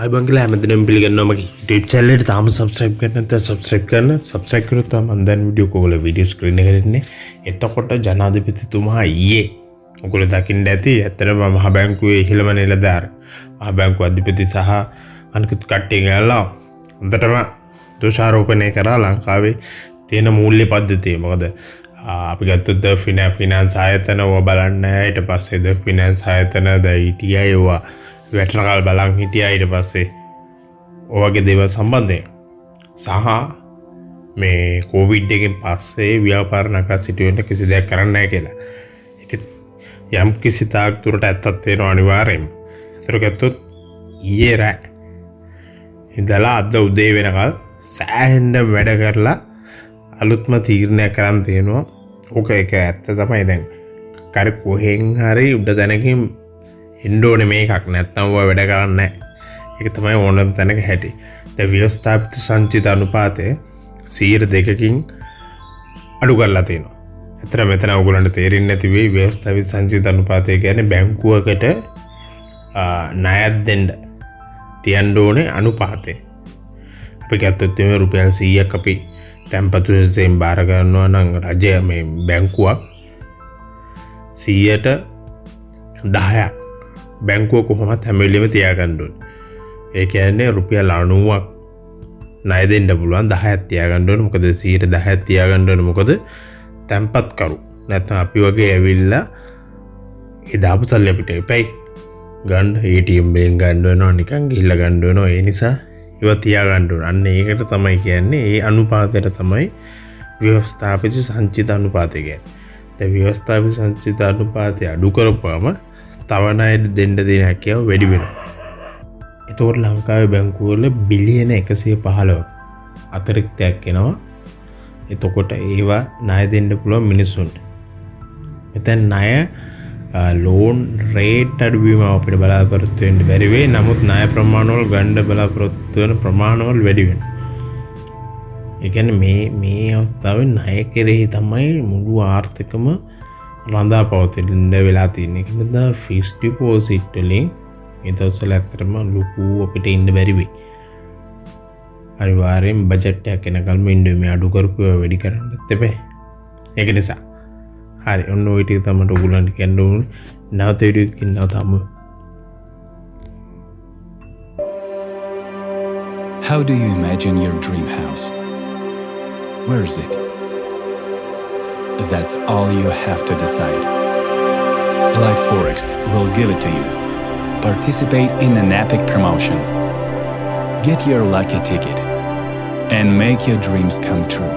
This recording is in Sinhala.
ආයිබංගල හැමදෙනාම පිළිගන්නවා මගේ YouTube channel එකට තාම subscribe කරන්න නැත්නම් subscribe කරන්න. subscribe කරොත් තමයි මම දැන් වීඩියෝ කෝල වීඩියෝ ස්ක්‍රීන් එකේ එන්නේ. එතකොට ජනාධිපතිතුමා ඊයේ ඔයගොල්ලෝ දකින්න ඇති ඇත්තටම මහ බැංකුවේ ඉහළම නිලධාර මහ බැංකුව අධිපති සහ අනිකුත් කට්ටිය ගාලා හොඳටම දෝෂාරෝපණය කරා ලංකාවේ තියෙන මූල්‍ය පද්ධතිය. මොකද අපි ගත්තොත් ෆිනෑන්ස් ආයතන ඔය බලන්න ඊට පස්සේ ද ෆිනෑන්ස් ආයතන ද ETI ඔය වැටනකල් බලන් හිටියා ඊට පස්සේ ඔයගේ දේවල් සම්බන්ධයෙන් සහ මේ කොවිඩ් එකෙන් පස්සේ ව්‍යාපාර නකා සිටුවෙන්න කිසි දෙයක් කරන්න නැහැ කියලා. ඒක යම් කිසි තාක් දුරට ඇත්තක් තියෙනවා අනිවාර්යයෙන්ම. ඒතර ගත්තොත් ඊයේ රෑ ඉඳලා අද උදේ වෙනකල් සෑහෙන්න වැඩ කරලා අලුත්ම තීරණයක් කරන් තියෙනවා. ඕක ඒක ඇත්ත තමයි. දැන් කර කොහෙන් හරි උඩ තැනකින් එන්න ඕනේ මේකක් නැත්නම් ඔය වැඩ කරන්නේ නැහැ. ඒක තමයි ඕනම තැනක හැටි. දැන් ව්‍යවස්ථාපිත සංචිත අනුපාතය 2%කින් අඩු කරලා තියෙනවා. ඇත්තට මෙතන ඔයගොල්ලන්ට තේරෙන්නේ නැති වෙයි ව්‍යවස්ථාපිත සංචිත අනුපාතය කියන්නේ බැංකුවකට ණයක් දෙන්න තියන්න ඕනේ අනුපාතය. අපි ගත්තොත් මේ රුපියල් 100ක් අපි තැන්පතු වශයෙන් බාර ගන්නවා නම් රජය මේ බැංකුවක් 100ට 10ක් බැංකුව කොහොමත් හැම වෙලෙම තියාගන්න ඕනේ. ඒ කියන්නේ රුපියල් 90ක් ණය දෙන්න පුළුවන් 10ක් තියාගන්න ඕනේ. මොකද 100ට 10ක් තියාගන්න ඕනේ. මොකද තැන්පත් කරු නැත්නම් අපි වගේ ඇවිල්ලා ඒ දාපු සල්ලි අපිට එපයි ගන්න ATM එකෙන් ගන්න වෙනවා නිකන් ගිහිල්ලා ගන්න වෙනවා. ඒ නිසා ඒවා තියාගන්න ඕනේ. අන්න ඒකට තමයි කියන්නේ ඒ අනුපාතයට තමයි ව්‍යවස්ථාපිත සංචිත අනුපාතය කියන්නේ. දැන් ව්‍යවස්ථාපිත සංචිත අනුපාතය අඩු කරපුවම තව ණය දෙන්න දෙන හැකියාව වැඩි වෙනවා. ඒතකොට ලංකාවේ බැංකුවල බිලියන 115ක් අතිරික්තයක් එනවා. එතකොට ඒවා ණය දෙන්න පුළුවන් මිනිස්සුන්ට. මෙතන ණය ලෝන් රේට් අඩුවීම අපිට බලාපොරොත්තු වෙන්න බැරි වෙයි. නමුත් ණය ප්‍රමාණවල ගන්න බලාපොරොත්තු වෙන ප්‍රමාණවල වැඩි වෙනවා. ඒ කියන්නේ මේ අවස්ථාවේ ණය කෙරෙහි තමයි මුළු ආර්ථිකම රඳා පවතින වෙලා තියෙන. ඒක නිසා ෆික්ස් ඩිපොසිට් වලින් මේ දවස්වල ඇත්තටම ලොකු අපිට ඉන්න බැරි වෙයි. අනිවාර්යෙන් බජට් එකක් එනකල්ම ඉන්න මේ අඩු කරපු වැඩි කරන්නත් එපා. ඒක නිසා හරි ඔන්න ඔය ටික තමයි ඔයගොල්ලන්ට කියන්න ඕනේ. නැවත වීඩියෝ එකකින් නැවතම. How do you imagine your dream house? Where is it? That's all you have to decide. Light Forex will give it to you. Participate in an epic promotion. Get your lucky ticket and make your dreams come true.